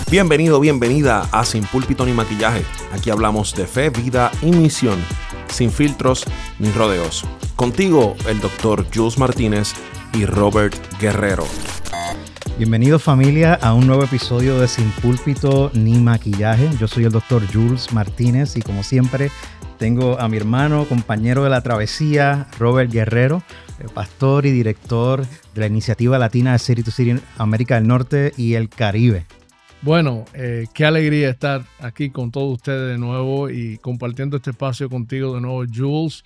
Bienvenido, bienvenida a Sin Púlpito ni Maquillaje. Aquí hablamos de fe, vida y misión, sin filtros ni rodeos. Contigo, el Dr. Jules Martínez y Robert Guerrero. Bienvenidos familia a un nuevo episodio de Sin Púlpito ni Maquillaje. Yo soy el Dr. Jules Martínez y como siempre tengo a mi hermano, compañero de la travesía, Robert Guerrero, pastor y director de la iniciativa latina de City to City América del Norte y el Caribe. Bueno, qué alegría estar aquí con todos ustedes de nuevo y compartiendo este espacio contigo de nuevo, Jules.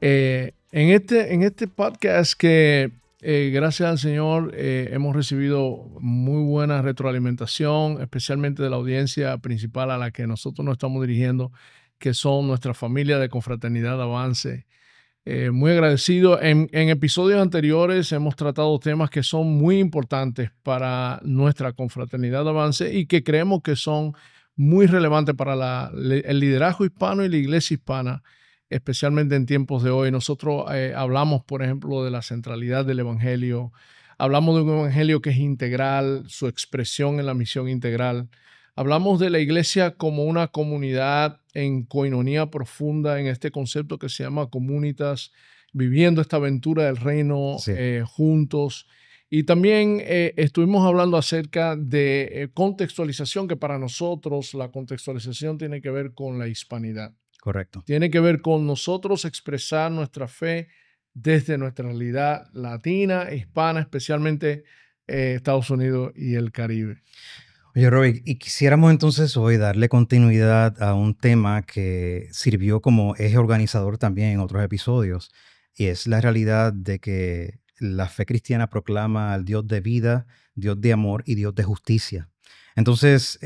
En este podcast que gracias al Señor hemos recibido muy buena retroalimentación, especialmente de la audiencia principal a la que nosotros nos estamos dirigiendo, que son nuestra familia de Confraternidad Avance. Muy agradecido. En episodios anteriores hemos tratado temas que son muy importantes para nuestra Confraternidad Avance y que creemos que son muy relevantes para el liderazgo hispano y la iglesia hispana, especialmente en tiempos de hoy. Nosotros hablamos, por ejemplo, de la centralidad del evangelio. Hablamos de un evangelio que es integral, su expresión en la misión integral. Hablamos de la iglesia como una comunidad en coinonía profunda en este concepto que se llama comunitas, viviendo esta aventura del reino juntos. Y también estuvimos hablando acerca de contextualización, que para nosotros la contextualización tiene que ver con la hispanidad. Correcto. Tiene que ver con nosotros expresar nuestra fe desde nuestra realidad latina, hispana, especialmente Estados Unidos y el Caribe. Oye, Roy, y quisiéramos entonces hoy darle continuidad a un tema que sirvió como eje organizador también en otros episodios, y es la realidad de que la fe cristiana proclama al Dios de vida, Dios de amor y Dios de justicia. Entonces,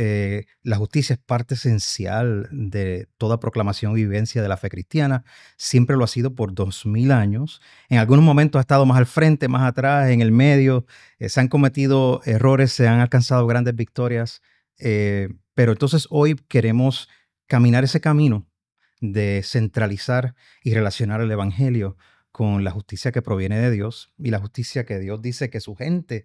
la justicia es parte esencial de toda proclamación y vivencia de la fe cristiana. Siempre lo ha sido por 2000 años. En algunos momentos ha estado más al frente, más atrás, en el medio. Se han cometido errores, se han alcanzado grandes victorias. Pero entonces hoy queremos caminar ese camino de centralizar y relacionar el evangelio con la justicia que proviene de Dios y la justicia que Dios dice que su gente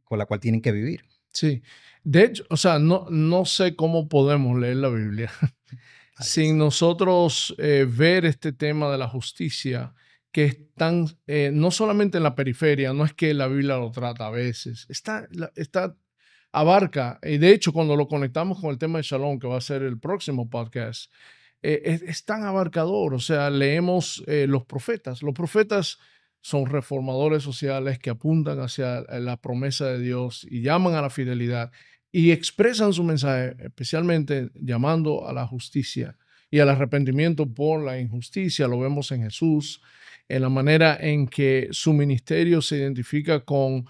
con la cual tienen que vivir. Sí, de hecho, o sea, no sé cómo podemos leer la Biblia sin nosotros ver este tema de la justicia que es tan, no solamente en la periferia, no es que la Biblia lo trata a veces, abarca, y de hecho cuando lo conectamos con el tema de Shalom, que va a ser el próximo podcast, es tan abarcador. O sea, leemos los profetas son reformadores sociales que apuntan hacia la promesa de Dios y llaman a la fidelidad y expresan su mensaje, especialmente llamando a la justicia y al arrepentimiento por la injusticia. Lo vemos en Jesús, en la manera en que su ministerio se identifica con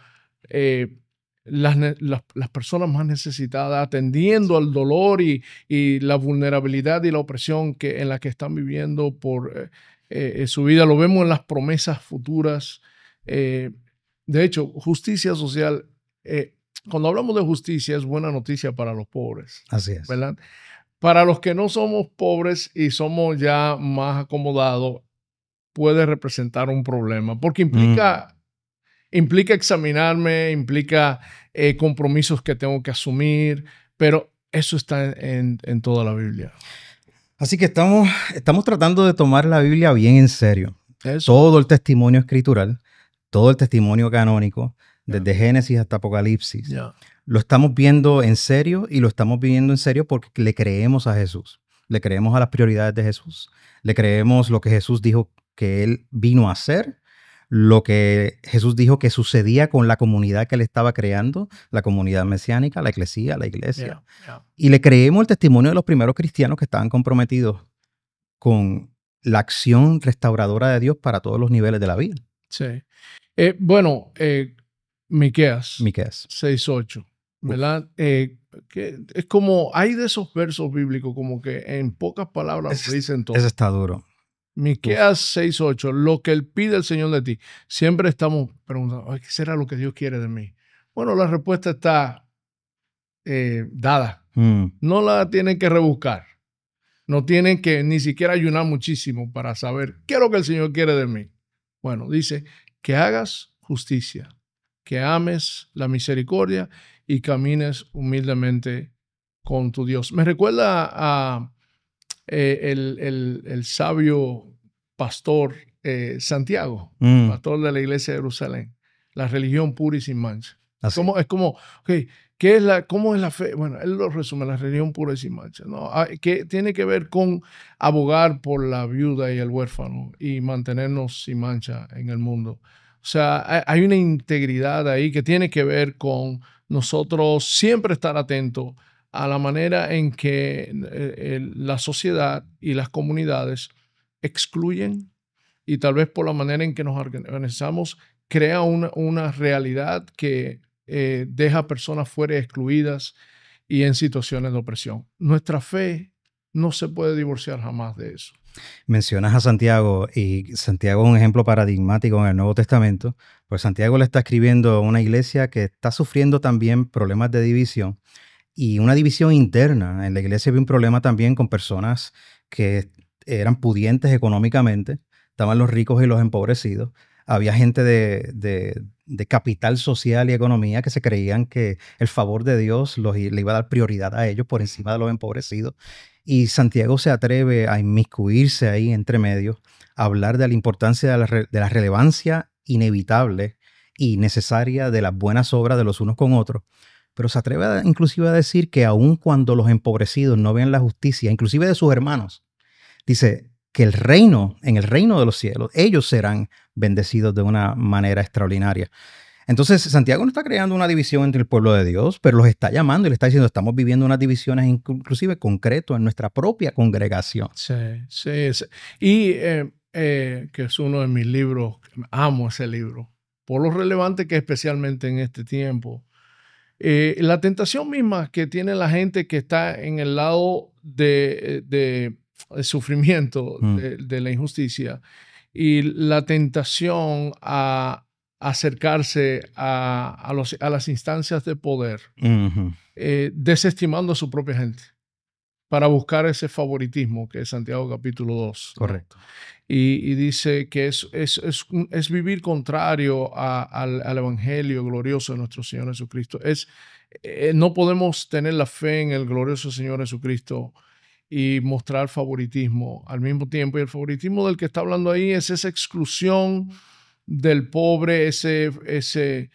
las personas más necesitadas, atendiendo al dolor y la vulnerabilidad y la opresión en la que están viviendo por su vida. Lo vemos en las promesas futuras. De hecho, justicia social, cuando hablamos de justicia, es buena noticia para los pobres. Así es. ¿Verdad? Para los que no somos pobres y somos ya más acomodados, puede representar un problema, porque implica examinarme, implica compromisos que tengo que asumir, pero eso está en toda la Biblia. Así que estamos tratando de tomar la Biblia bien en serio. Eso. Todo el testimonio escritural, todo el testimonio canónico, desde Génesis hasta Apocalipsis, lo estamos viendo en serio y lo estamos viviendo en serio porque le creemos a Jesús. Le creemos a las prioridades de Jesús. Le creemos lo que Jesús dijo que Él vino a hacer, lo que Jesús dijo que sucedía con la comunidad que Él estaba creando, la comunidad mesiánica, la eclesía, la iglesia. Y le creemos el testimonio de los primeros cristianos que estaban comprometidos con la acción restauradora de Dios para todos los niveles de la vida. Sí. Miqueas 6:8, ¿verdad? Que es como, hay de esos versos bíblicos como que en pocas palabras dicen todo. Eso está duro. Miqueas 6:8, lo que Él pide el Señor de ti. Siempre estamos preguntando, ¿qué será lo que Dios quiere de mí? Bueno, la respuesta está dada. No la tienen que rebuscar. No tienen que ni siquiera ayunar muchísimo para saber qué es lo que el Señor quiere de mí. Bueno, dice que hagas justicia, que ames la misericordia y camines humildemente con tu Dios. Me recuerda a el sabio pastor Santiago, pastor de la iglesia de Jerusalén, la religión pura y sin mancha. Es como, okay, ¿cómo es la fe? Bueno, él lo resume, la religión pura y sin mancha, ¿no? Que tiene que ver con abogar por la viuda y el huérfano y mantenernos sin mancha en el mundo. O sea, hay una integridad ahí que tiene que ver con nosotros siempre estar atentos a la manera en que la sociedad y las comunidades excluyen, y tal vez por la manera en que nos organizamos crea una realidad que deja personas fuera, excluidas y en situaciones de opresión. Nuestra fe no se puede divorciar jamás de eso. Mencionas a Santiago, y Santiago es un ejemplo paradigmático en el Nuevo Testamento, pues Santiago le está escribiendo a una iglesia que está sufriendo también problemas de división y una división interna. En la iglesia había un problema también con personas que eran pudientes económicamente, estaban los ricos y los empobrecidos. Había gente de capital social y economía que se creían que el favor de Dios le iba a dar prioridad a ellos por encima de los empobrecidos. Y Santiago se atreve a inmiscuirse ahí entre medio, a hablar de la importancia de la relevancia inevitable y necesaria de las buenas obras de los unos con otros. Pero se atreve inclusive a decir que aun cuando los empobrecidos no vean la justicia, inclusive de sus hermanos, dice que en el reino de los cielos, ellos serán bendecidos de una manera extraordinaria. Entonces, Santiago no está creando una división entre el pueblo de Dios, pero los está llamando y le está diciendo, estamos viviendo unas divisiones inclusive concretas en nuestra propia congregación. Sí. Y que es uno de mis libros, amo ese libro, por lo relevante que es, especialmente en este tiempo. La tentación misma que tiene la gente que está en el lado de sufrimiento, de la injusticia, y la tentación a acercarse a las instancias de poder, desestimando a su propia gente para buscar ese favoritismo que es Santiago capítulo 2. Correcto. ¿No? Y dice que es vivir contrario al evangelio glorioso de nuestro Señor Jesucristo. No podemos tener la fe en el glorioso Señor Jesucristo y mostrar favoritismo al mismo tiempo. Y el favoritismo del que está hablando ahí es esa exclusión del pobre, ese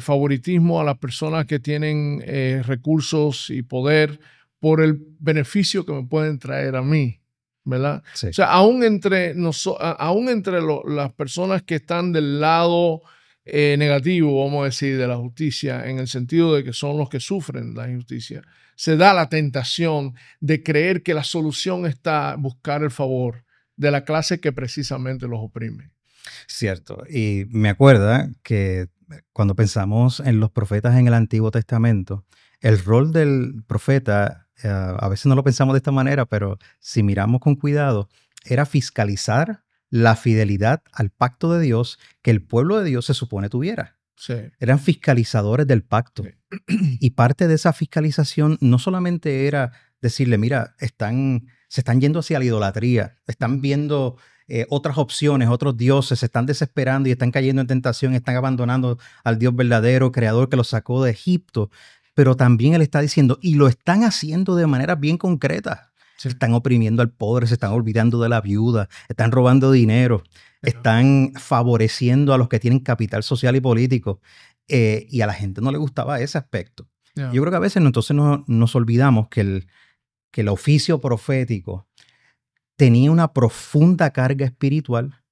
favoritismo a las personas que tienen recursos y poder por el beneficio que me pueden traer a mí, ¿verdad? Sí. O sea, aún entre las personas que están del lado negativo, vamos a decir, de la justicia, en el sentido de que son los que sufren la injusticia, se da la tentación de creer que la solución está en buscar el favor de la clase que precisamente los oprime. Cierto. Y me acuerda que cuando pensamos en los profetas en el Antiguo Testamento, el rol del profeta, a veces no lo pensamos de esta manera, pero si miramos con cuidado, era fiscalizar la fidelidad al pacto de Dios que el pueblo de Dios se supone tuviera. Sí. Eran fiscalizadores del pacto. Sí. Y parte de esa fiscalización no solamente era decirle, mira, se están yendo hacia la idolatría, están viendo otras opciones, otros dioses, se están desesperando y están cayendo en tentación, están abandonando al Dios verdadero, creador que los sacó de Egipto. Pero también él está diciendo, y lo están haciendo de manera bien concreta. Sí. Están oprimiendo al pobre, se están olvidando de la viuda, están robando dinero, están favoreciendo a los que tienen capital social y político. Y a la gente no le gustaba ese aspecto. Yeah. Yo creo que a veces entonces nos olvidamos que el oficio profético tenía una profunda carga espiritual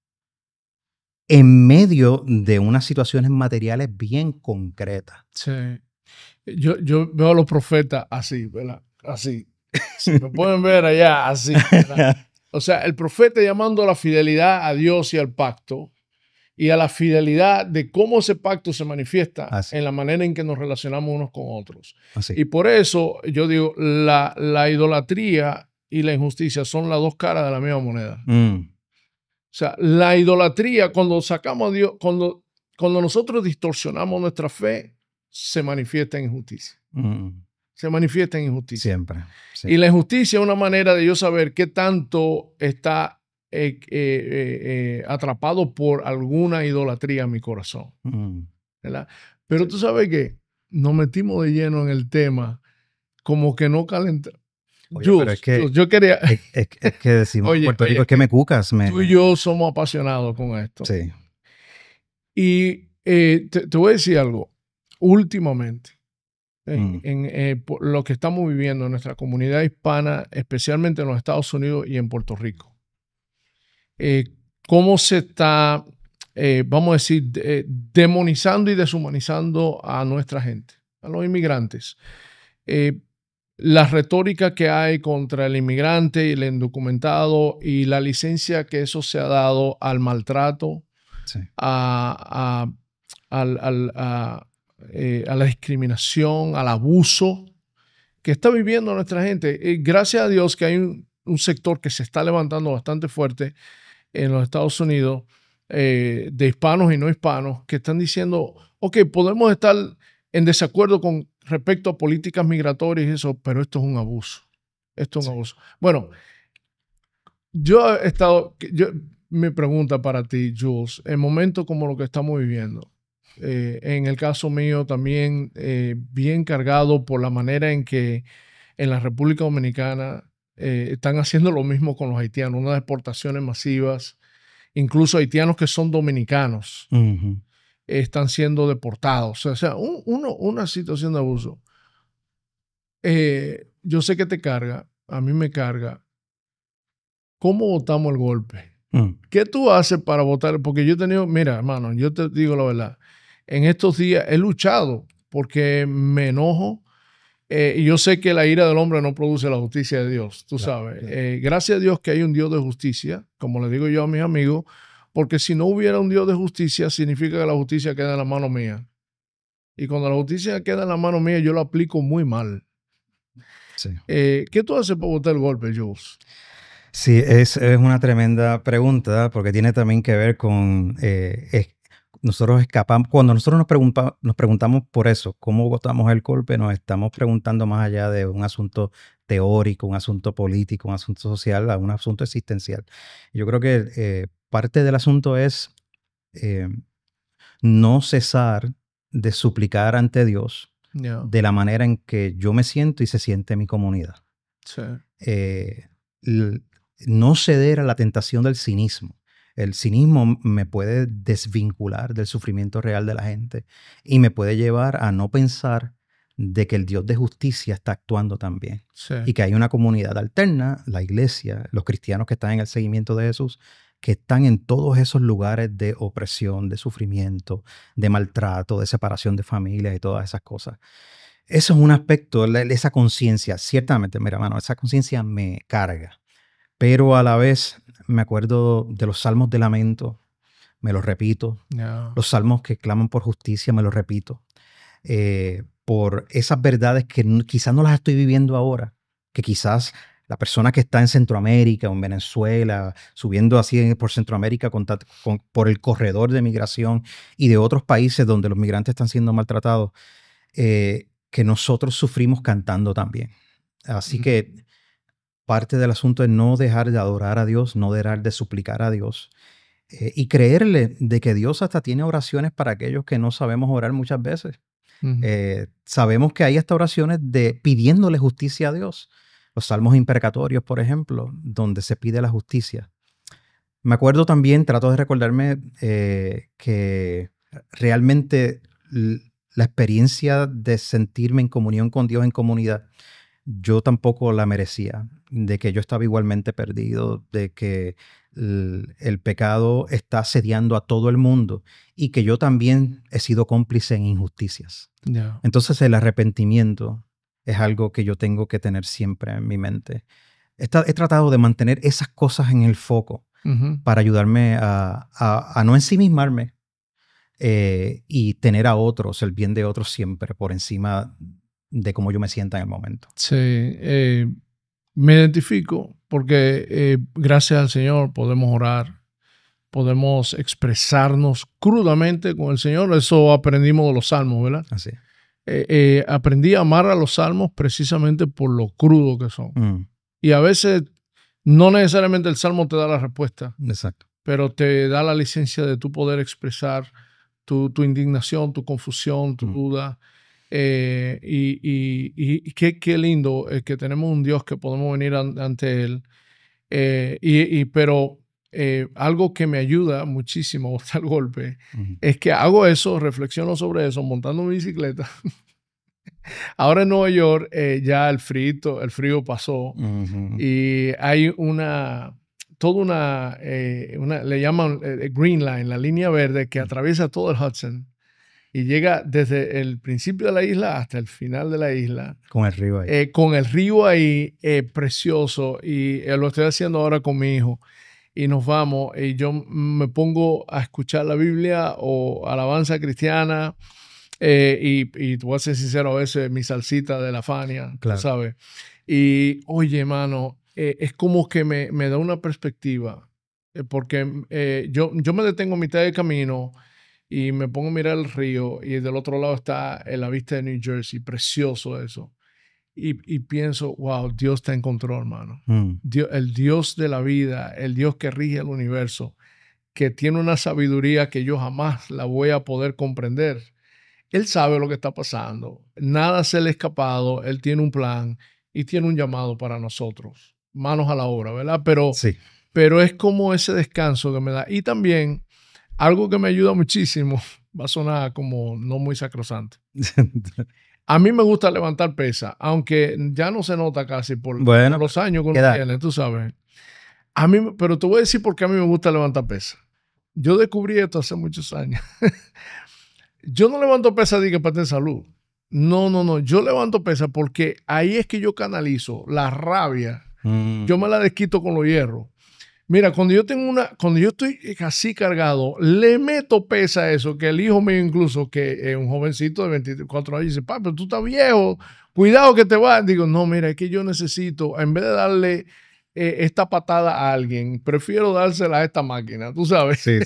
en medio de unas situaciones materiales bien concretas. Sí. Yo veo a los profetas así, ¿verdad? Así. Si me pueden ver allá, así, ¿verdad? O sea, el profeta llamando a la fidelidad a Dios y al pacto, y a la fidelidad de cómo ese pacto se manifiesta en la manera en que nos relacionamos unos con otros. Y por eso yo digo, la idolatría y la injusticia son las dos caras de la misma moneda. O sea, la idolatría, cuando sacamos a Dios, cuando nosotros distorsionamos nuestra fe, se manifiesta en injusticia. Se manifiesta en injusticia. Siempre. Sí. Y la injusticia es una manera de yo saber qué tanto está atrapado por alguna idolatría en mi corazón. ¿Verdad? Pero tú sabes que nos metimos de lleno en el tema, como que no calentamos. Oye, pero es que, yo quería... es que decimos Oye, Puerto Rico, es que me cucas. Tú y yo somos apasionados con esto. Sí. Y te voy a decir algo. Últimamente, por lo que estamos viviendo en nuestra comunidad hispana, especialmente en los Estados Unidos y en Puerto Rico, cómo se está, vamos a decir, demonizando y deshumanizando a nuestra gente, a los inmigrantes. La retórica que hay contra el inmigrante y el indocumentado y la licencia que eso se ha dado al maltrato, Sí. a la discriminación, al abuso que está viviendo nuestra gente. Gracias a Dios que hay un sector que se está levantando bastante fuerte en los Estados Unidos, de hispanos y no hispanos, que están diciendo, ok, podemos estar en desacuerdo con respecto a políticas migratorias y eso, pero esto es un abuso. Esto es un abuso. Bueno, mi pregunta para ti, Jules, en momentos como lo que estamos viviendo, en el caso mío también bien cargado por la manera en que en la República Dominicana están haciendo lo mismo con los haitianos, unas deportaciones masivas, incluso haitianos que son dominicanos están siendo deportados. O sea, una situación de abuso. Yo sé que te carga, a mí me carga. ¿Cómo votamos el golpe? ¿Qué tú haces para votar? Porque yo he tenido, mira, hermano, yo te digo la verdad, en estos días he luchado porque me enojo y yo sé que la ira del hombre no produce la justicia de Dios, tú sabes. Claro. Gracias a Dios que hay un Dios de justicia, como le digo yo a mis amigos, porque si no hubiera un Dios de justicia, significa que la justicia queda en la mano mía. Y cuando la justicia queda en la mano mía, yo la aplico muy mal. Sí. ¿Qué tú haces para votar el golpe, Jules? Sí, es una tremenda pregunta porque tiene también que ver con nosotros escapamos, cuando nosotros nos preguntamos por eso, cómo votamos el golpe, nos estamos preguntando más allá de un asunto teórico, un asunto político, un asunto social, a un asunto existencial. Yo creo que parte del asunto es no cesar de suplicar ante Dios de la manera en que yo me siento y se siente mi comunidad. Sí. No ceder a la tentación del cinismo. El cinismo me puede desvincular del sufrimiento real de la gente y me puede llevar a no pensar de que el Dios de justicia está actuando también. Sí. Y que hay una comunidad alterna, la iglesia, los cristianos que están en el seguimiento de Jesús, que están en todos esos lugares de opresión, de sufrimiento, de maltrato, de separación de familias y todas esas cosas. Eso es un aspecto, esa conciencia, ciertamente, mira, mano, esa conciencia me carga. Pero a la vez me acuerdo de los salmos de lamento, me los repito. No. Los salmos que claman por justicia, me los repito. Por esas verdades que quizás no las estoy viviendo ahora, que quizás la persona que está en Centroamérica o en Venezuela, subiendo así por Centroamérica por el corredor de migración y de otros países donde los migrantes están siendo maltratados, que nosotros sufrimos cantando también. Así que parte del asunto es no dejar de adorar a Dios, no dejar de suplicar a Dios y creerle de que Dios hasta tiene oraciones para aquellos que no sabemos orar muchas veces. Sabemos que hay hasta oraciones pidiéndole justicia a Dios. Los salmos imprecatorios, por ejemplo, donde se pide la justicia. Me acuerdo también, trato de recordarme que realmente la experiencia de sentirme en comunión con Dios en comunidad, yo tampoco la merecía, de que yo estaba igualmente perdido, de que el pecado está asediando a todo el mundo y que yo también he sido cómplice en injusticias. Yeah. Entonces el arrepentimiento es algo que yo tengo que tener siempre en mi mente. He tratado de mantener esas cosas en el foco para ayudarme a no ensimismarme y tener a otros, el bien de otros siempre por encima de cómo yo me sienta en el momento. Sí, me identifico porque gracias al Señor podemos orar, podemos expresarnos crudamente con el Señor. Eso aprendimos de los salmos, ¿verdad? Así. Aprendí a amar a los salmos precisamente por lo crudo que son. Y a veces no necesariamente el salmo te da la respuesta. Exacto. Pero te da la licencia de tú poder expresar tu indignación, tu confusión, tu duda. Y qué lindo que tenemos un Dios que podemos venir ante Él. Pero algo que me ayuda muchísimo a botar el golpe es que hago eso, reflexiono sobre eso, montando mi bicicleta. Ahora en Nueva York ya el frío pasó y hay le llaman Green Line, la línea verde que atraviesa todo el Hudson y llega desde el principio de la isla hasta el final de la isla. Con el río ahí. Con el río ahí, precioso. Y lo estoy haciendo ahora con mi hijo. Y nos vamos y yo me pongo a escuchar la Biblia o alabanza cristiana. Y te voy a ser sincero, a veces mi salsita de la Fania, claro. ¿sabes? Y oye, hermano, es como que me da una perspectiva. Porque yo me detengo a mitad del camino y me pongo a mirar el río y del otro lado está la vista de New Jersey, precioso eso. Y pienso, wow, Dios está en control, hermano. El Dios de la vida, el Dios que rige el universo, que tiene una sabiduría que yo jamás la voy a poder comprender. Él sabe lo que está pasando. Nada se le ha escapado. Él tiene un plan y tiene un llamado para nosotros. Manos a la obra, ¿verdad? Pero es como ese descanso que me da. Y también algo que me ayuda muchísimo, va a sonar como no muy sacrosanto. A mí me gusta levantar pesas, aunque ya no se nota casi por los años que uno tiene, tú sabes. Pero te voy a decir por qué a mí me gusta levantar pesas. Yo descubrí esto hace muchos años. Yo no levanto pesas para tener salud. No. Yo levanto pesas porque ahí es que yo canalizo la rabia. Yo me la desquito con los hierros. Mira, cuando yo estoy así cargado, le meto pesa a eso, que el hijo mío incluso, que es un jovencito de 24 años, dice, papá, pero tú estás viejo, cuidado que te vas. Digo, no, mira, es que yo necesito, en vez de darle esta patada a alguien, prefiero dársela a esta máquina, tú sabes. Sí.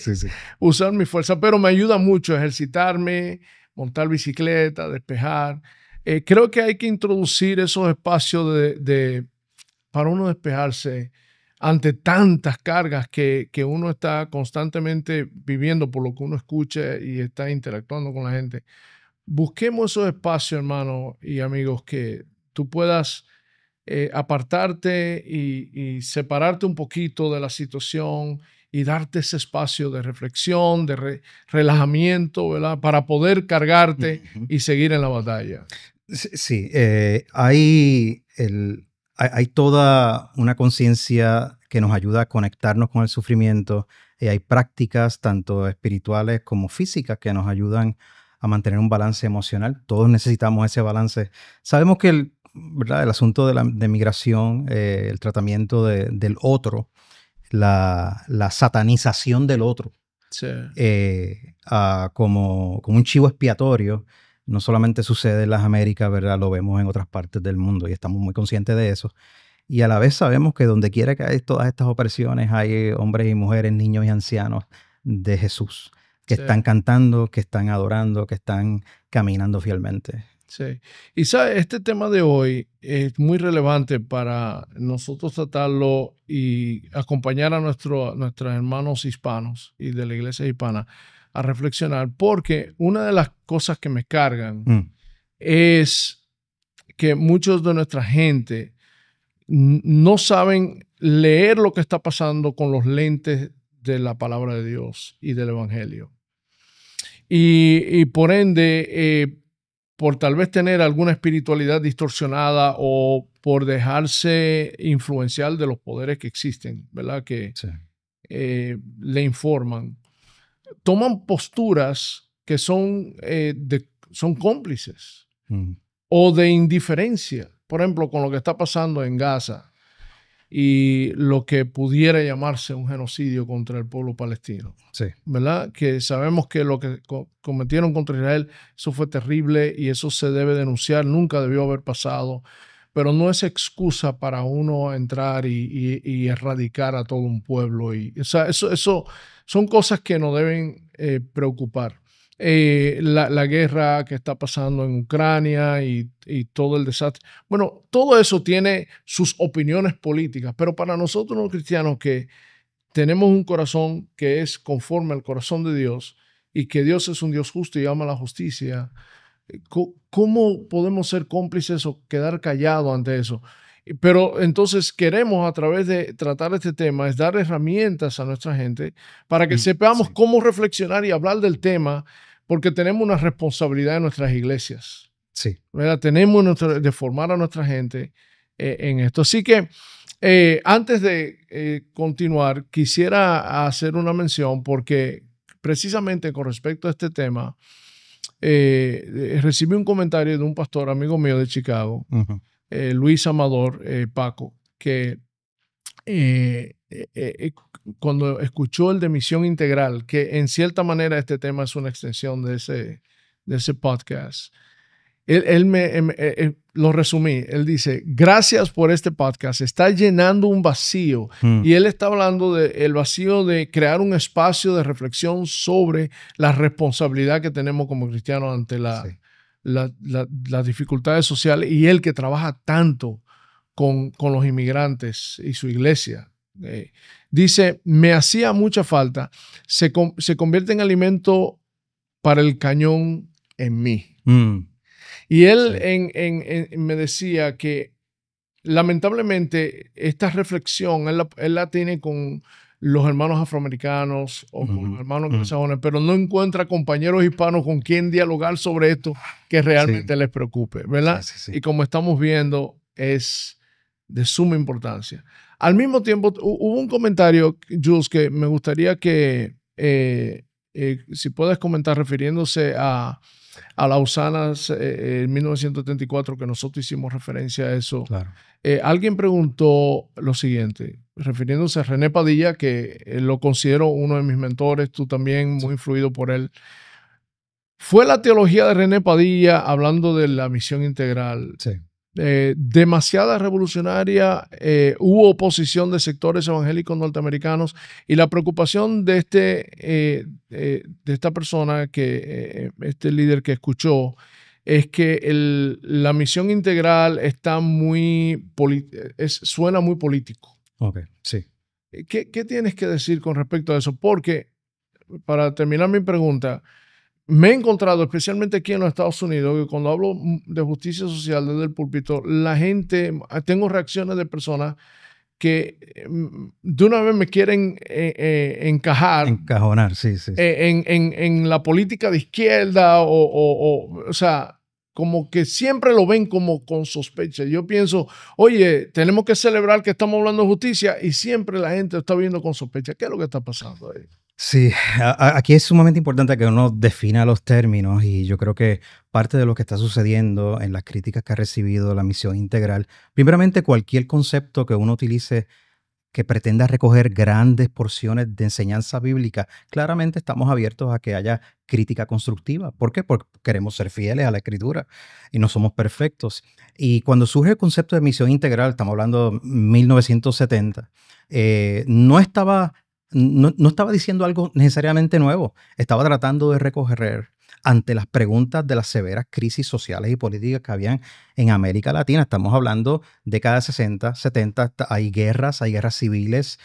Usar mi fuerza, pero me ayuda mucho ejercitarme, montar bicicleta, despejar. Creo que hay que introducir esos espacios para uno despejarse ante tantas cargas que uno está constantemente viviendo por lo que uno escucha y está interactuando con la gente. Busquemos esos espacios, hermanos y amigos, que tú puedas apartarte y separarte un poquito de la situación y darte ese espacio de reflexión, de relajamiento, ¿verdad? Para poder cargarte y seguir en la batalla. Sí, hay toda una conciencia que nos ayuda a conectarnos con el sufrimiento. Hay prácticas tanto espirituales como físicas que nos ayudan a mantener un balance emocional. Todos necesitamos ese balance. Sabemos que ¿verdad? El asunto de migración, el tratamiento del otro, la satanización del otro, sí. como un chivo expiatorio, no solamente sucede en las Américas, ¿verdad? Lo vemos en otras partes del mundo y estamos muy conscientes de eso. Y a la vez sabemos que donde quiera que hay todas estas opresiones, hay hombres y mujeres, niños y ancianos de Jesús que están cantando, que están adorando, que están caminando fielmente. Sí. Y ¿sabes? Este tema de hoy es muy relevante para nosotros tratarlo y acompañar a nuestros hermanos hispanos y de la iglesia hispana a reflexionar, porque una de las cosas que me cargan es que muchos de nuestra gente no saben leer lo que está pasando con los lentes de la palabra de Dios y del evangelio. Y por ende, por tal vez tener alguna espiritualidad distorsionada o por dejarse influenciar de los poderes que existen, ¿verdad? Que le informan. Toman posturas que son cómplices o de indiferencia. Por ejemplo, con lo que está pasando en Gaza y lo que pudiera llamarse un genocidio contra el pueblo palestino. Sí. ¿Verdad? Que sabemos que lo que cometieron contra Israel, eso fue terrible y eso se debe denunciar, nunca debió haber pasado, pero no es excusa para uno entrar y erradicar a todo un pueblo. O sea, eso son cosas que nos deben preocupar. La guerra que está pasando en Ucrania y todo el desastre. Bueno, todo eso tiene sus opiniones políticas, pero para nosotros los cristianos que tenemos un corazón que es conforme al corazón de Dios y que Dios es un Dios justo y ama la justicia, ¿Cómo podemos ser cómplices o quedar callados ante eso? Pero entonces queremos, a través de tratar este tema, es dar herramientas a nuestra gente para que sepamos cómo reflexionar y hablar del tema, porque tenemos una responsabilidad en nuestras iglesias. Sí. ¿Verdad? Tenemos de formar a nuestra gente en esto. Así que antes de continuar, quisiera hacer una mención, porque precisamente con respecto a este tema, recibí un comentario de un pastor amigo mío de Chicago, Luis Amador Paco, que cuando escuchó el de Misión Integral, que en cierta manera este tema es una extensión de ese podcast, él lo resumí. Él dice: gracias por este podcast, está llenando un vacío. Y él está hablando del vacío de crear un espacio de reflexión sobre la responsabilidad que tenemos como cristianos ante las dificultades sociales, y él que trabaja tanto con los inmigrantes y su iglesia. Dice: me hacía mucha falta, se convierte en alimento para el cañón en mí. Y él me decía que lamentablemente esta reflexión él la tiene con los hermanos afroamericanos o con los hermanos anglosajones, pero no encuentra compañeros hispanos con quien dialogar sobre esto que realmente les preocupe, ¿verdad? Y como estamos viendo, es de suma importancia. Al mismo tiempo, hubo un comentario, Jules, que me gustaría que si puedes comentar, refiriéndose a Lausanas en 1974, que nosotros hicimos referencia a eso. Claro. Alguien preguntó lo siguiente, refiriéndose a René Padilla, que lo considero uno de mis mentores, tú también muy influido por él. ¿Fue la teología de René Padilla, hablando de la misión integral, demasiada revolucionaria? Hubo oposición de sectores evangélicos norteamericanos, y la preocupación de esta persona, este líder que escuchó, es que la misión integral está suena muy político. Ok, sí. ¿Qué tienes que decir con respecto a eso? Porque, para terminar mi pregunta, me he encontrado, especialmente aquí en los Estados Unidos, que cuando hablo de justicia social desde el púlpito, tengo reacciones de personas que de una vez me quieren encajonar, sí. En la política de izquierda, o sea, como que siempre lo ven como con sospecha. Yo pienso, oye, tenemos que celebrar que estamos hablando de justicia, y siempre la gente está viendo con sospecha. ¿Qué es lo que está pasando ahí? Sí, aquí es sumamente importante que uno defina los términos, y yo creo que parte de lo que está sucediendo en las críticas que ha recibido la misión integral, primeramente, cualquier concepto que uno utilice que pretenda recoger grandes porciones de enseñanza bíblica, claramente estamos abiertos a que haya crítica constructiva. ¿Por qué? Porque queremos ser fieles a la Escritura y no somos perfectos. Y cuando surge el concepto de misión integral, estamos hablando de 1970, no estaba diciendo algo necesariamente nuevo. Estaba tratando de recoger ante las preguntas de las severas crisis sociales y políticas que habían en América Latina. Estamos hablando de décadas 60, 70, hay guerras civiles,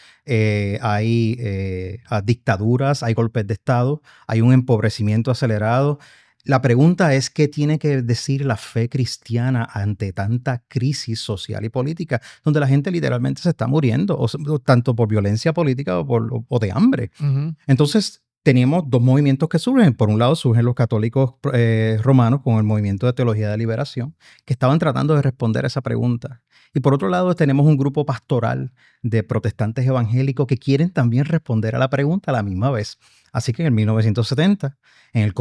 hay dictaduras, hay golpes de Estado, hay un empobrecimiento acelerado. La pregunta es: ¿qué tiene que decir la fe cristiana ante tanta crisis social y política, donde la gente literalmente se está muriendo, tanto por violencia política o de hambre? Entonces, teníamos dos movimientos que surgen. Por un lado, surgen los católicos romanos con el movimiento de teología de liberación, que estaban tratando de responder a esa pregunta. Y por otro lado, tenemos un grupo pastoral de protestantes evangélicos que quieren también responder a la pregunta a la misma vez. Así que en 1970, en el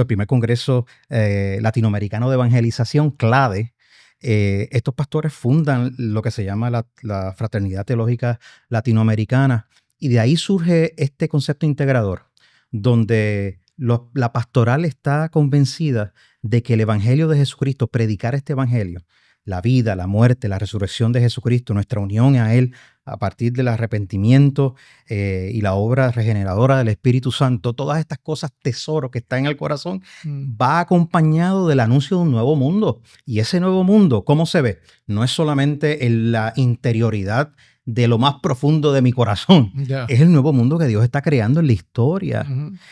primer congreso latinoamericano de evangelización, CLADE, estos pastores fundan lo que se llama la Fraternidad Teológica Latinoamericana, y de ahí surge este concepto integrador, donde la pastoral está convencida de que el evangelio de Jesucristo, predicar este evangelio, la vida, la muerte, la resurrección de Jesucristo, nuestra unión a Él a partir del arrepentimiento y la obra regeneradora del Espíritu Santo, todas estas cosas, tesoros que están en el corazón, va acompañado del anuncio de un nuevo mundo. Y ese nuevo mundo, ¿cómo se ve? No es solamente en la interioridad de lo más profundo de mi corazón. Es el nuevo mundo que Dios está creando en la historia.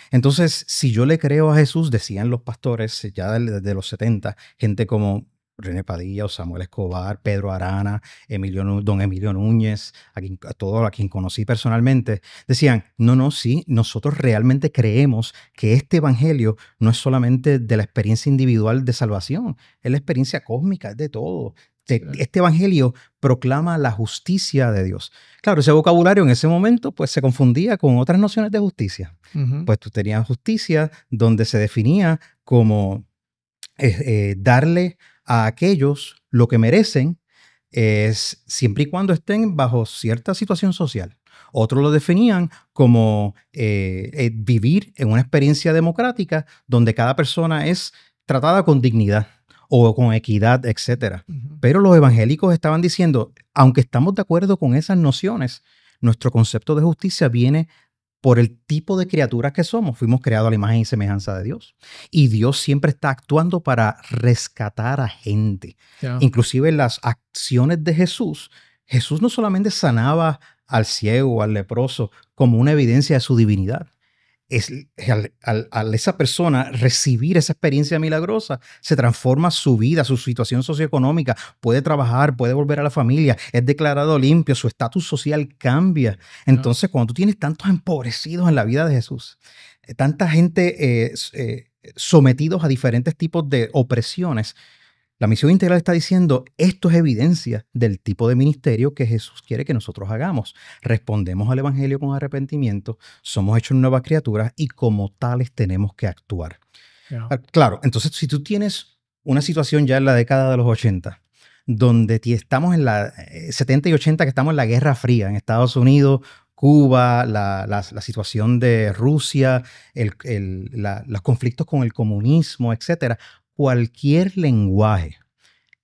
Entonces, si yo le creo a Jesús, decían los pastores ya desde los 70, gente como René Padilla o Samuel Escobar, Pedro Arana, don Emilio Núñez, a todos a quien conocí personalmente, decían, sí, nosotros realmente creemos que este evangelio no es solamente de la experiencia individual de salvación, es la experiencia cósmica, es de todo. Este evangelio proclama la justicia de Dios. Claro, ese vocabulario en ese momento pues se confundía con otras nociones de justicia. Pues tú tenías justicia donde se definía como darle a aquellos lo que merecen, siempre y cuando estén bajo cierta situación social. Otros lo definían como vivir en una experiencia democrática donde cada persona es tratada con dignidad o con equidad, etc. Pero los evangélicos estaban diciendo, aunque estamos de acuerdo con esas nociones, nuestro concepto de justicia viene por el tipo de criaturas que somos. Fuimos creados a la imagen y semejanza de Dios. Y Dios siempre está actuando para rescatar a gente. Inclusive en las acciones de Jesús, Jesús no solamente sanaba al ciego o al leproso como una evidencia de su divinidad. Al esa persona recibir esa experiencia milagrosa, se transforma su vida, su situación socioeconómica, puede trabajar, puede volver a la familia, es declarado limpio, su estatus social cambia. Entonces, cuando tú tienes tantos empobrecidos en la vida de Jesús, tanta gente sometidos a diferentes tipos de opresiones, la misión integral está diciendo, esto es evidencia del tipo de ministerio que Jesús quiere que nosotros hagamos. Respondemos al evangelio con arrepentimiento, somos hechos nuevas criaturas y como tales tenemos que actuar. Claro, entonces si tú tienes una situación ya en la década de los 80, donde estamos en la 70 y 80, que estamos en la Guerra Fría en Estados Unidos, Cuba, la situación de Rusia, los conflictos con el comunismo, etcétera. Cualquier lenguaje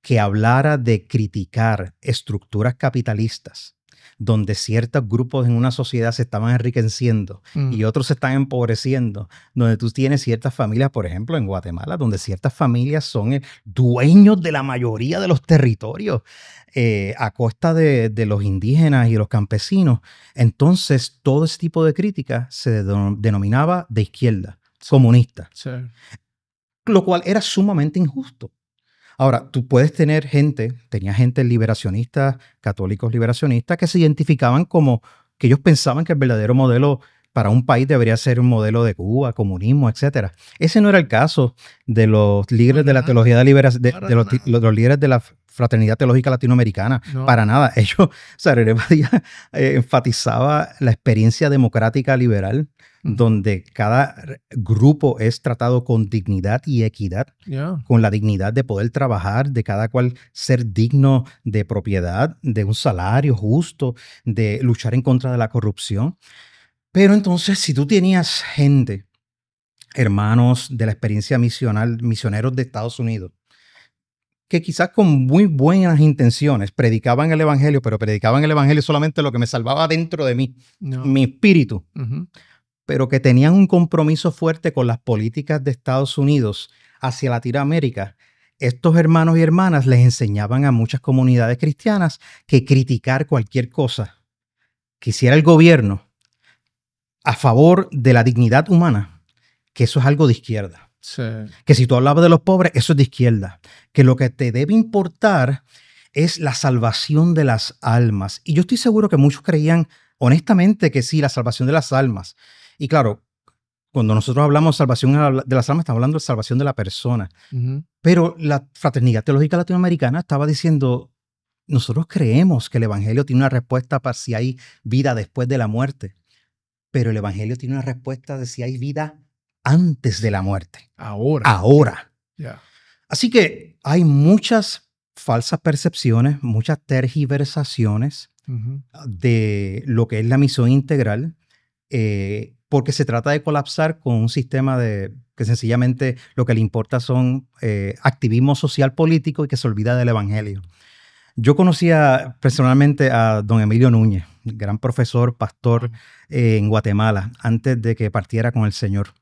que hablara de criticar estructuras capitalistas, donde ciertos grupos en una sociedad se estaban enriqueciendo y otros se están empobreciendo, donde tú tienes ciertas familias, por ejemplo, en Guatemala, donde ciertas familias son dueños de la mayoría de los territorios a costa de los indígenas y los campesinos. Entonces, todo ese tipo de crítica se denominaba de izquierda, comunista. Sí. Lo cual era sumamente injusto. Ahora, tú puedes tener tenía gente liberacionista, católicos liberacionistas, que se identificaban como que ellos pensaban que el verdadero modelo para un país debería ser un modelo de Cuba, comunismo, etc. Ese no era el caso de los líderes de la teología de liberación, los líderes de la fraternidad teológica latinoamericana. No. Para nada. Ellos, René Padilla enfatizaba la experiencia democrática liberal, donde cada grupo es tratado con dignidad y equidad, con la dignidad de poder trabajar, de cada cual ser digno de propiedad, de un salario justo, de luchar en contra de la corrupción. Pero entonces, si tú tenías hermanos de la experiencia misional, misioneros de Estados Unidos, que quizás con muy buenas intenciones predicaban el evangelio, pero predicaban el evangelio solamente lo que me salvaba dentro de mí, mi espíritu, pero que tenían un compromiso fuerte con las políticas de Estados Unidos hacia Latinoamérica, estos hermanos y hermanas les enseñaban a muchas comunidades cristianas que criticar cualquier cosa que hiciera el gobierno a favor de la dignidad humana, que eso es algo de izquierda. Sí. Que si tú hablabas de los pobres, eso es de izquierda. Que lo que te debe importar es la salvación de las almas. Y yo estoy seguro que muchos creían honestamente que sí, la salvación de las almas. Y claro, cuando nosotros hablamos de salvación de las almas, estamos hablando de salvación de la persona. Pero la Fraternidad Teológica Latinoamericana estaba diciendo, nosotros creemos que el evangelio tiene una respuesta para si hay vida después de la muerte. Pero el evangelio tiene una respuesta de si hay vida antes de la muerte. Ahora. Yeah. Así que hay muchas falsas percepciones, muchas tergiversaciones de lo que es la misión integral, porque se trata de colapsar con un sistema que sencillamente lo que le importa son activismo social político y que se olvida del evangelio. Yo conocía personalmente a don Emilio Núñez, gran profesor, pastor en Guatemala, antes de que partiera con el Señor.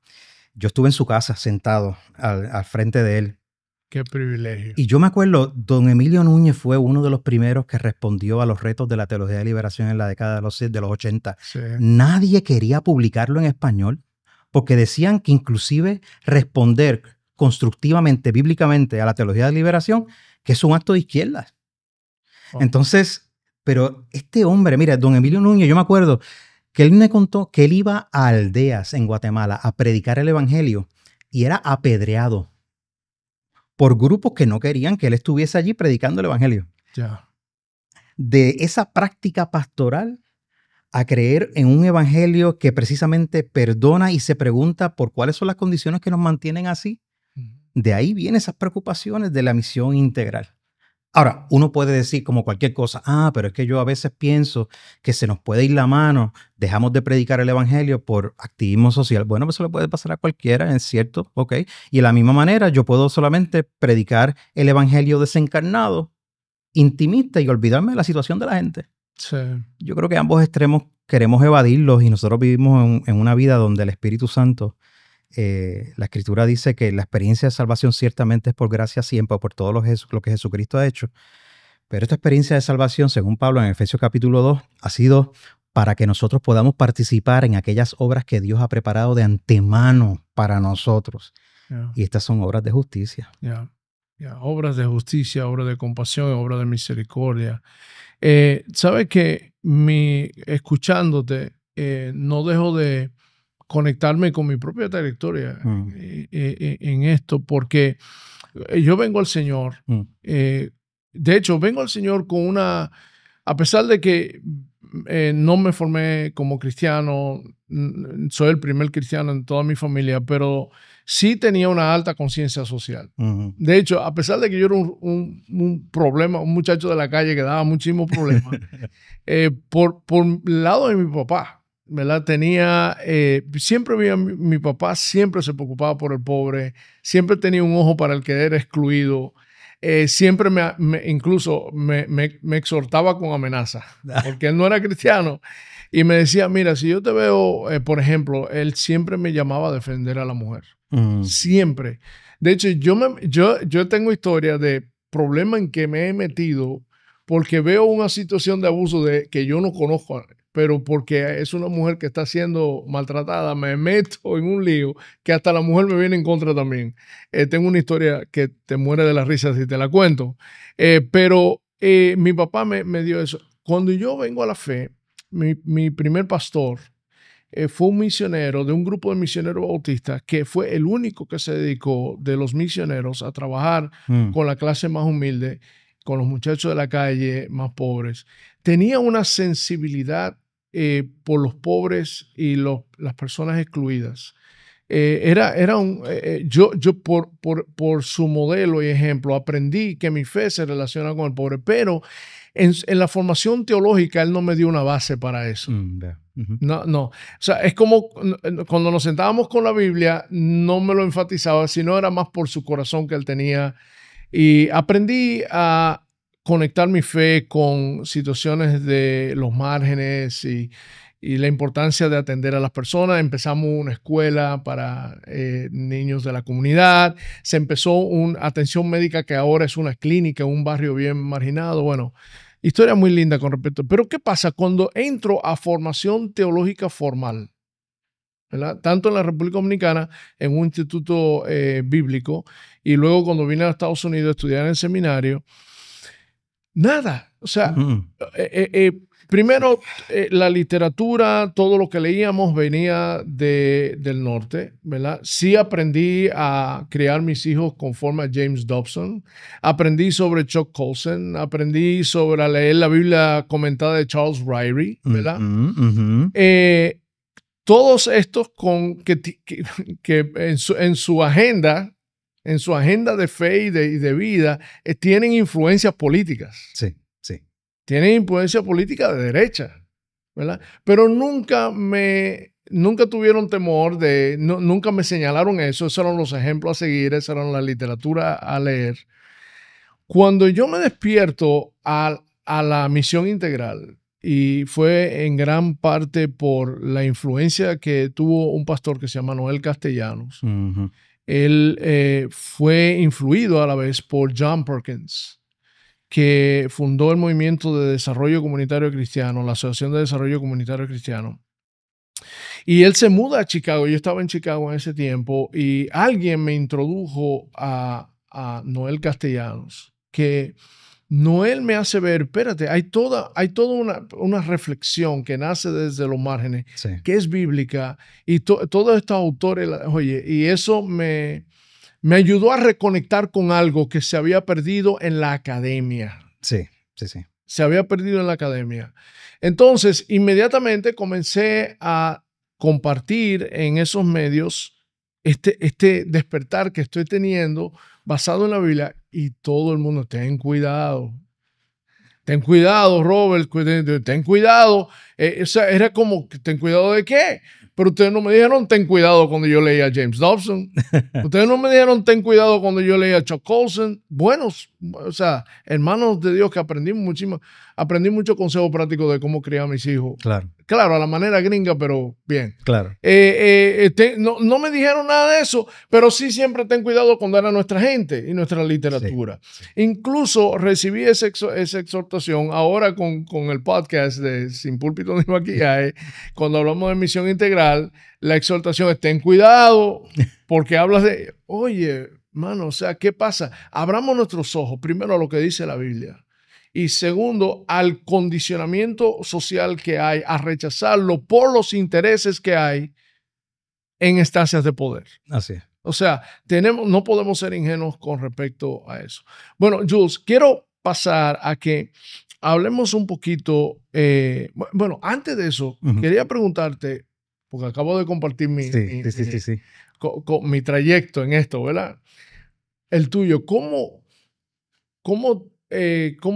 Yo estuve en su casa sentado al frente de él Qué privilegio. Y yo me acuerdo, don Emilio Núñez fue uno de los primeros que respondió a los retos de la teología de liberación en la década de los 80. Sí. Nadie quería publicarlo en español porque decían que inclusive responder constructivamente, bíblicamente a la teología de liberación, que es un acto de izquierda. Oh. Entonces, pero este hombre, mira, don Emilio Núñez, yo me acuerdo que él me contó que él iba a aldeas en Guatemala a predicar el evangelio y era apedreado por grupos que no querían que él estuviese allí predicando el evangelio. Ya. De esa práctica pastoral a creer en un evangelio que precisamente perdona y se pregunta por cuáles son las condiciones que nos mantienen así. De ahí vienen esas preocupaciones de la misión integral. Ahora, uno puede decir como cualquier cosa, pero es que yo a veces pienso que se nos puede ir la mano, dejamos de predicar el evangelio por activismo social. Bueno, pues eso le puede pasar a cualquiera, es cierto, ¿ok? Y de la misma manera, yo puedo solamente predicar el evangelio desencarnado, intimista y olvidarme de la situación de la gente. Sí. Yo creo que ambos extremos queremos evadirlos y nosotros vivimos en una vida donde el Espíritu Santo, la Escritura dice que la experiencia de salvación ciertamente es por gracia siempre, por todo lo que Jesucristo ha hecho. Pero esta experiencia de salvación, según Pablo en Efesios capítulo 2, ha sido para que nosotros podamos participar en aquellas obras que Dios ha preparado de antemano para nosotros. Yeah. Y estas son obras de justicia. Yeah. Yeah. Obras de justicia, obras de compasión, obras de misericordia. ¿Sabes que escuchándote, no dejo de conectarme con mi propia trayectoria en esto, porque yo vengo al Señor. De hecho, vengo al Señor con una, a pesar de que no me formé como cristiano, soy el primer cristiano en toda mi familia, pero sí tenía una alta conciencia social. De hecho, a pesar de que yo era un problema, un muchacho de la calle que daba muchísimos problemas, por el lado de mi papá, ¿verdad? Siempre vi a mi papá, siempre se preocupaba por el pobre, siempre tenía un ojo para el que era excluido, siempre incluso me exhortaba con amenaza, porque él no era cristiano, y me decía, mira, si yo te veo, por ejemplo, él siempre me llamaba a defender a la mujer, siempre. De hecho, yo tengo historias de problemas en que me he metido porque veo una situación de abuso que yo no conozco, pero porque es una mujer que está siendo maltratada, me meto en un lío que hasta la mujer me viene en contra también. Tengo una historia que te muere de la risa si te la cuento. Pero mi papá me dio eso. Cuando yo vengo a la fe, mi primer pastor fue un misionero de un grupo de misioneros bautistas que fue el único que se dedicó de los misioneros a trabajar con la clase más humilde, con los muchachos de la calle más pobres. Tenía una sensibilidad por los pobres y las personas excluidas. Yo por su modelo y ejemplo aprendí que mi fe se relaciona con el pobre, pero en la formación teológica él no me dio una base para eso. No. O sea, es como cuando nos sentábamos con la Biblia, no me lo enfatizaba, sino era más por su corazón que él tenía. Y aprendí a conectar mi fe con situaciones de los márgenes y la importancia de atender a las personas. Empezamos una escuela para niños de la comunidad. Se empezó una atención médica que ahora es una clínica en un barrio bien marginado. Bueno, historia muy linda con respecto. Pero ¿qué pasa cuando entro a formación teológica formal? ¿Verdad? Tanto en la República Dominicana, en un instituto bíblico, y luego cuando vine a Estados Unidos a estudiar en el seminario, nada. O sea, primero, la literatura, todo lo que leíamos venía del norte, ¿verdad? Sí aprendí a criar mis hijos conforme a James Dobson, aprendí sobre Chuck Colson, aprendí sobre leer la Biblia comentada de Charles Ryrie, ¿verdad? Todos estos que en su agenda de fe y de vida, tienen influencias políticas. Sí. Tienen influencia política de derecha, ¿verdad? Pero nunca tuvieron temor nunca me señalaron eso. Esos eran los ejemplos a seguir, esa era la literatura a leer. Cuando yo me despierto a la misión integral, y fue en gran parte por la influencia que tuvo un pastor que se llama Noel Castellanos. él fue influido a la vez por John Perkins, que fundó el Movimiento de Desarrollo Comunitario Cristiano, la Asociación de Desarrollo Comunitario Cristiano. Y él se muda a Chicago. Yo estaba en Chicago en ese tiempo y alguien me introdujo a Noel Castellanos, que Noel me hace ver, espérate, hay toda una reflexión que nace desde los márgenes, Sí. que es bíblica, y todos estos autores, oye, y eso me ayudó a reconectar con algo que se había perdido en la academia. Sí. Se había perdido en la academia. Entonces, inmediatamente comencé a compartir en esos medios este despertar que estoy teniendo basado en la Biblia, y todo el mundo, ten cuidado, Robert, ten cuidado. O sea, era como, ¿ten cuidado de qué? Pero ustedes no me dijeron, ten cuidado cuando yo leía a James Dobson. Ustedes no me dijeron, ten cuidado cuando yo leía a Chuck Colson. Buenos, o sea, hermanos de Dios que aprendí mucho consejo práctico de cómo criar a mis hijos. Claro, a la manera gringa, pero bien. Claro. No me dijeron nada de eso, pero sí siempre ten cuidado cuando era nuestra gente y nuestra literatura. Sí. Incluso recibí esa exhortación ahora con el podcast de Sin Púlpito ni Maquillaje, cuando hablamos de misión integral, la exhortación es ten cuidado, porque hablas de, oye, mano, o sea, ¿qué pasa? Abramos nuestros ojos, primero a lo que dice la Biblia. Y segundo, al condicionamiento social que hay, a rechazarlo por los intereses que hay en instancias de poder. Así es. O sea, no podemos ser ingenuos con respecto a eso. Bueno, Jules, quiero pasar a que hablemos un poquito. Bueno, antes de eso, quería preguntarte, porque acabo de compartir mi trayecto en esto, ¿verdad? El tuyo, ¿cómo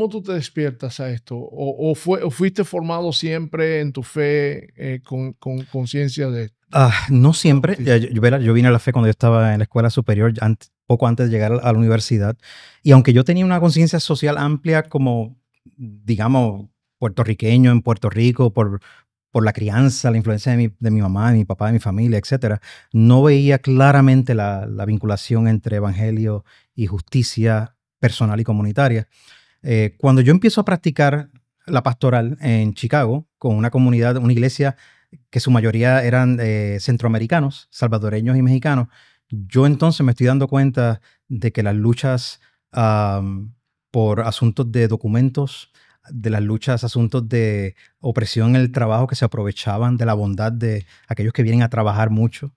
tú te despiertas a esto? ¿O fuiste formado siempre en tu fe con conciencia de esto? No siempre. Yo vine a la fe cuando yo estaba en la escuela superior, poco antes de llegar a la universidad. Y aunque yo tenía una conciencia social amplia como, digamos, puertorriqueño en Puerto Rico, por la crianza, la influencia de mi mamá, de mi papá, de mi familia, etc., no veía claramente la vinculación entre evangelio y justicia personal y comunitaria. Cuando yo empiezo a practicar la pastoral en Chicago, con una comunidad, una iglesia que su mayoría eran centroamericanos, salvadoreños y mexicanos, yo entonces me estoy dando cuenta de que las luchas por asuntos de documentos, de las luchas, asuntos de opresión en el trabajo, que se aprovechaban de la bondad de aquellos que vienen a trabajar mucho,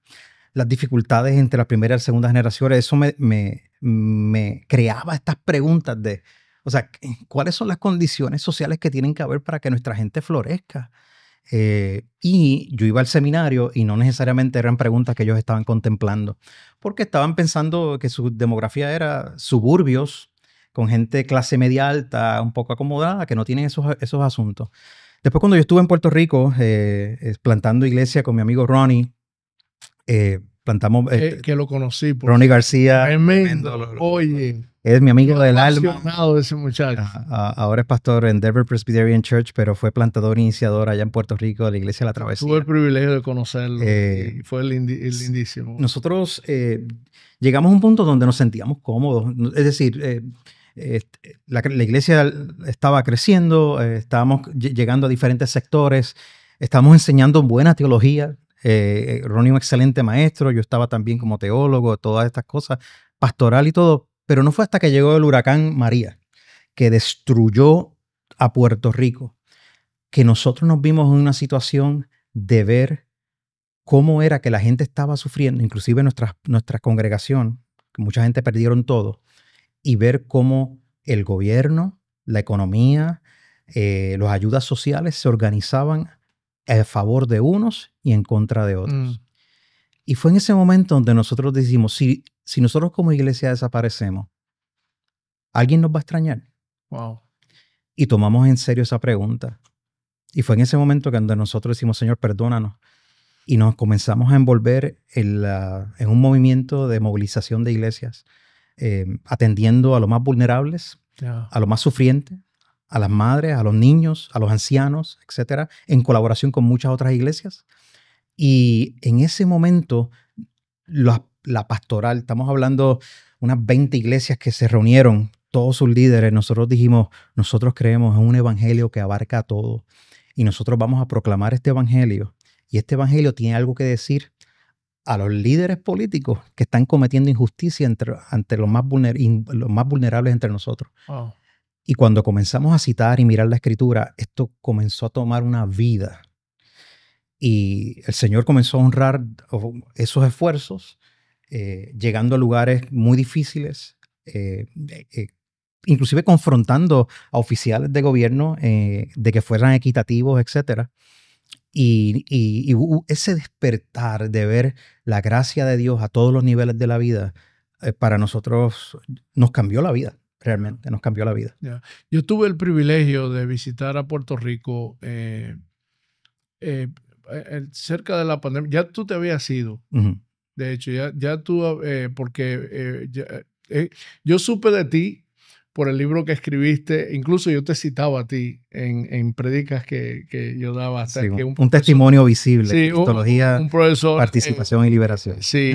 las dificultades entre la primera y la segunda generación, eso me creaba estas preguntas de, o sea, ¿cuáles son las condiciones sociales que tienen que haber para que nuestra gente florezca? Y yo iba al seminario y no necesariamente eran preguntas que ellos estaban contemplando, porque estaban pensando que su demografía era suburbios, con gente clase media alta, un poco acomodada, que no tienen esos asuntos. Después, cuando yo estuve en Puerto Rico plantando iglesia con mi amigo Ronnie, plantamos... que lo conocí. Ronnie García. Tremendo. Oye. Es mi amigo del alma. Apasionado ese muchacho. Ahora es pastor en Denver Presbyterian Church, pero fue plantador e iniciador allá en Puerto Rico de la Iglesia de la Travesía. Tuve el privilegio de conocerlo y fue lindísimo. Nosotros llegamos a un punto donde nos sentíamos cómodos. Es decir, la iglesia estaba creciendo, estábamos llegando a diferentes sectores, estábamos enseñando buena teología. Ronnie un excelente maestro, yo estaba también como teólogo, todas estas cosas, pastoral y todo. Pero no fue hasta que llegó el huracán María, que destruyó a Puerto Rico, que nosotros nos vimos en una situación de ver cómo era que la gente estaba sufriendo, inclusive nuestra congregación, que mucha gente perdieron todo, y ver cómo el gobierno, la economía, las ayudas sociales se organizaban a favor de unos y en contra de otros. Y fue en ese momento donde nosotros decimos, si nosotros como iglesia desaparecemos, ¿alguien nos va a extrañar? Wow. Y tomamos en serio esa pregunta. Y fue en ese momento que nosotros decimos, Señor, perdónanos. Y nos comenzamos a envolver en un movimiento de movilización de iglesias, atendiendo a los más vulnerables, a los más sufrientes, a las madres, a los niños, a los ancianos, etcétera, en colaboración con muchas otras iglesias. Y en ese momento, las la pastoral. Estamos hablando unas 20 iglesias que se reunieron, todos sus líderes. Nosotros dijimos, nosotros creemos en un evangelio que abarca a todo y nosotros vamos a proclamar este evangelio. Y este evangelio tiene algo que decir a los líderes políticos que están cometiendo injusticia ante los más vulnerables entre nosotros. Wow. Y cuando comenzamos a citar y mirar la escritura, esto comenzó a tomar una vida. Y el Señor comenzó a honrar esos esfuerzos, llegando a lugares muy difíciles, inclusive confrontando a oficiales de gobierno de que fueran equitativos, etc. Y ese despertar de ver la gracia de Dios a todos los niveles de la vida, para nosotros nos cambió la vida. Realmente nos cambió la vida. Yeah. Yo tuve el privilegio de visitar a Puerto Rico cerca de la pandemia. Ya tú te habías ido. Uh-huh. De hecho, ya tú, porque yo supe de ti por el libro que escribiste. Incluso yo te citaba a ti en predicas que yo daba. Hasta Sí, que un testimonio visible. Sí, cristología, un profesor, participación y liberación. Sí,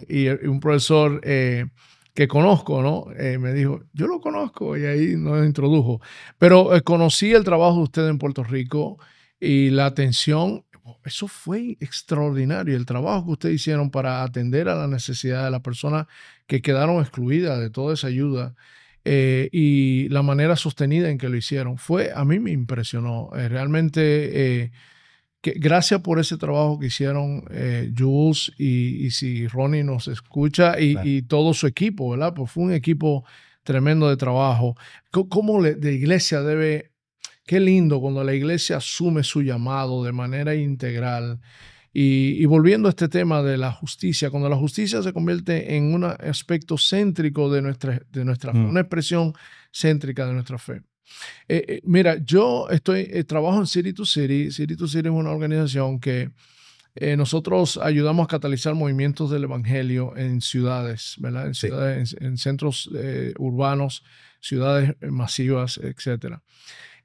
y un profesor que conozco, ¿no? Me dijo, yo lo conozco, y ahí nos introdujo. Pero conocí el trabajo de usted en Puerto Rico y la atención, eso fue extraordinario. El trabajo que ustedes hicieron para atender a la necesidad de las personas que quedaron excluidas de toda esa ayuda, y la manera sostenida en que lo hicieron, a mí me impresionó. Realmente, gracias por ese trabajo que hicieron Jules, y si Ronnie nos escucha, Claro. y todo su equipo, ¿verdad? Pues fue un equipo tremendo de trabajo. ¿Cómo de iglesia debe? Qué lindo cuando la iglesia asume su llamado de manera integral. Y volviendo a este tema de la justicia, cuando la justicia se convierte en un aspecto céntrico de nuestra fe, una expresión céntrica de nuestra fe. Mira, yo trabajo en City to City. City to City es una organización que nosotros ayudamos a catalizar movimientos del evangelio en ciudades, ¿verdad? En ciudades, en centros urbanos, ciudades masivas, etc.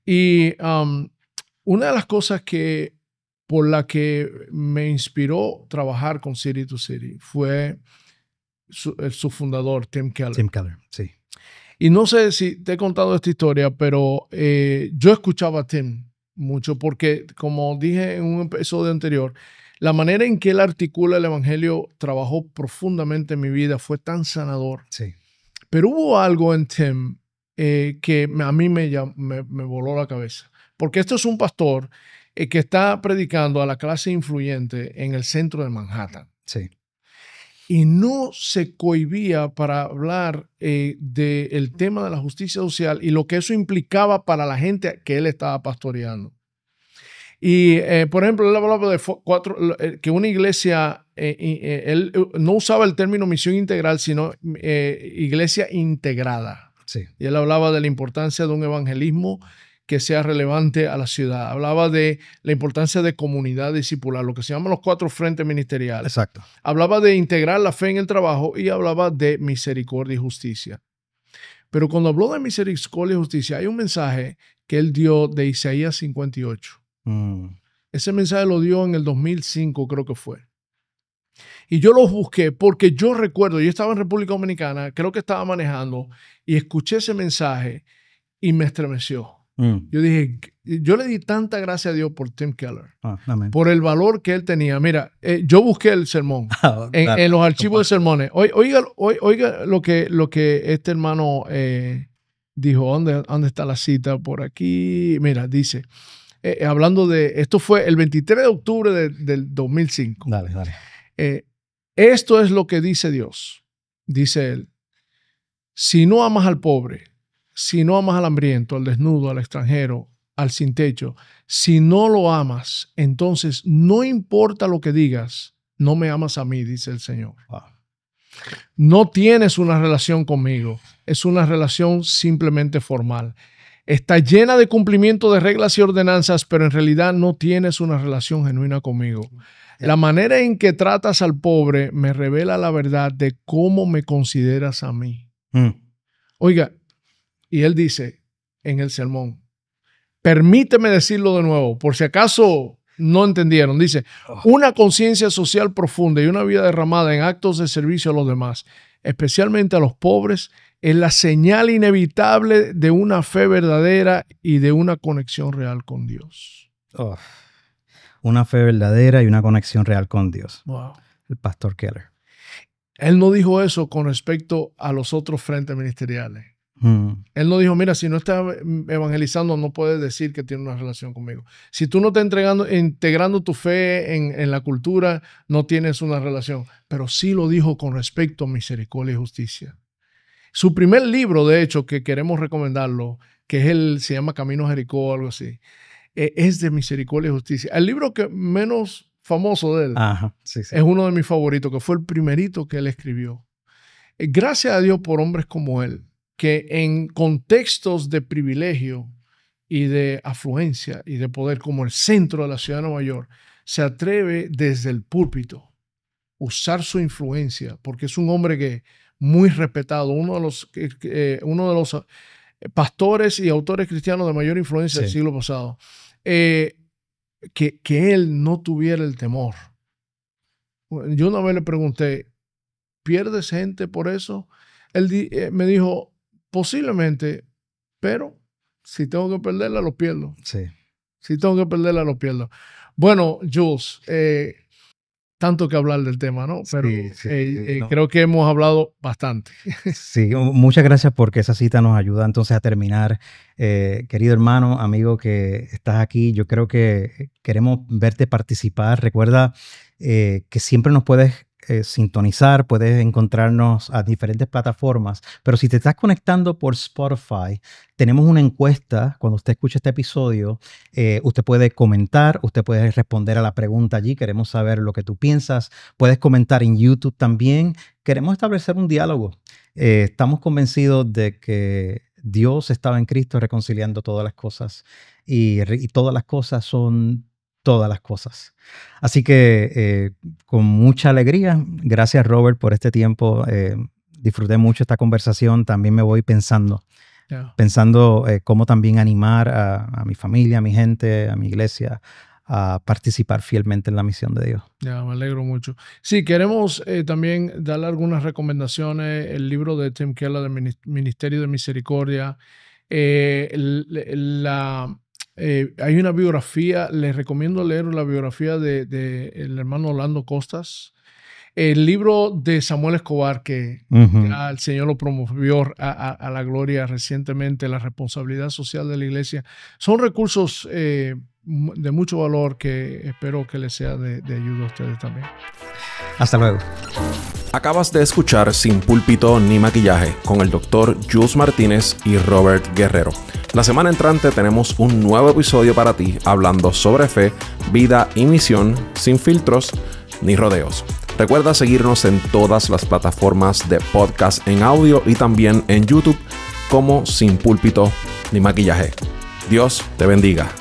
Y una de las cosas por la que me inspiró trabajar con City to City fue su fundador, Tim Keller. Tim Keller, sí. Y no sé si te he contado esta historia, pero yo escuchaba a Tim mucho porque, como dije en un episodio anterior, la manera en que él articula el evangelio trabajó profundamente en mi vida, fue tan sanador. Sí. Pero hubo algo en Tim que a mí me voló la cabeza. Porque esto es un pastor que está predicando a la clase influyente en el centro de Manhattan. Sí. Y no se cohibía para hablar del tema de la justicia social y lo que eso implicaba para la gente que él estaba pastoreando. Y, por ejemplo, él hablaba de que una iglesia, él no usaba el término misión integral, sino iglesia integrada. Sí. Y él hablaba de la importancia de un evangelismo que sea relevante a la ciudad. Hablaba de la importancia de comunidad discipular, lo que se llaman los 4 frentes ministeriales. Exacto. Hablaba de integrar la fe en el trabajo y hablaba de misericordia y justicia. Pero cuando habló de misericordia y justicia, hay un mensaje que él dio de Isaías 58. Ese mensaje lo dio en el 2005, creo que fue. Y yo lo busqué porque yo recuerdo, yo estaba en República Dominicana, creo que estaba manejando, y escuché ese mensaje y me estremeció. Yo dije, yo le di tanta gracia a Dios por Tim Keller, por el valor que él tenía. Mira, yo busqué el sermón en los archivos de sermones. Oiga lo que este hermano dijo. ¿Dónde está la cita? Por aquí. Mira, dice, hablando de, esto fue el 23 de octubre del 2005. Dale. Esto es lo que dice Dios. Dice él, si no amas al pobre, si no amas al hambriento, al desnudo, al extranjero, al sin techo, si no lo amas, entonces no importa lo que digas, no me amas a mí, dice el Señor. Wow. No tienes una relación conmigo, es una relación simplemente formal. Está llena de cumplimiento de reglas y ordenanzas, pero en realidad no tienes una relación genuina conmigo. La manera en que tratas al pobre me revela la verdad de cómo me consideras a mí. Oiga, y él dice en el sermón, permíteme decirlo de nuevo, por si acaso no entendieron. Dice, una conciencia social profunda y una vida derramada en actos de servicio a los demás, especialmente a los pobres, es la señal inevitable de una fe verdadera y de una conexión real con Dios. Oh, una fe verdadera y una conexión real con Dios. Wow. El pastor Keller. Él no dijo eso con respecto a los otros frentes ministeriales. Él no dijo, mira, si no estás evangelizando, no puedes decir que tiene una relación conmigo. Si tú no estás integrando tu fe en la cultura, no tienes una relación. Pero sí lo dijo con respecto a misericordia y justicia. Su primer libro, de hecho, que queremos recomendarlo, que se llama Camino a Jericó o algo así, es de misericordia y justicia. El libro que menos famoso de él es uno de mis favoritos, que fue el primerito que él escribió. Gracias a Dios por hombres como él, que en contextos de privilegio y de afluencia y de poder, como el centro de la ciudad de Nueva York, se atreve desde el púlpito a usar su influencia, porque es un hombre que muy respetado, uno de los pastores y autores cristianos de mayor influencia del siglo pasado, que él no tuviera el temor. Yo una vez le pregunté, ¿pierdes gente por eso? Él me dijo, posiblemente, pero si tengo que perderla, lo pierdo. Sí. Si tengo que perderla, lo pierdo. Bueno, Jules, tanto que hablar del tema, ¿no? Pero no. Creo que hemos hablado bastante. Sí, muchas gracias porque esa cita nos ayuda entonces a terminar. Querido hermano, amigo que estás aquí, yo creo que queremos verte participar. Recuerda que siempre nos puedes sintonizar, puedes encontrarnos a diferentes plataformas, pero si te estás conectando por Spotify, tenemos una encuesta. Cuando usted escuche este episodio, usted puede comentar, usted puede responder a la pregunta allí, queremos saber lo que tú piensas, puedes comentar en YouTube también, queremos establecer un diálogo. Estamos convencidos de que Dios estaba en Cristo reconciliando todas las cosas y todas las cosas son todas las cosas. Así que con mucha alegría, gracias Robert por este tiempo, disfruté mucho esta conversación, también me voy pensando cómo también animar a mi familia, a mi gente, a mi iglesia a participar fielmente en la misión de Dios. Ya, me alegro mucho. Sí, queremos también darle algunas recomendaciones, el libro de Tim Keller de Ministerio de Misericordia, hay una biografía, les recomiendo leer la biografía de el hermano Orlando Costas, el libro de Samuel Escobar, que ya el Señor lo promovió a la gloria recientemente, la responsabilidad social de la iglesia. Son recursos de mucho valor que espero que les sea de ayuda a ustedes también. Hasta luego. Acabas de escuchar Sin Púlpito ni Maquillaje con el Dr. Jules Martínez y Robert Guerrero. La semana entrante tenemos un nuevo episodio para ti hablando sobre fe, vida y misión sin filtros ni rodeos. Recuerda seguirnos en todas las plataformas de podcast en audio y también en YouTube como Sin Púlpito ni Maquillaje. Dios te bendiga.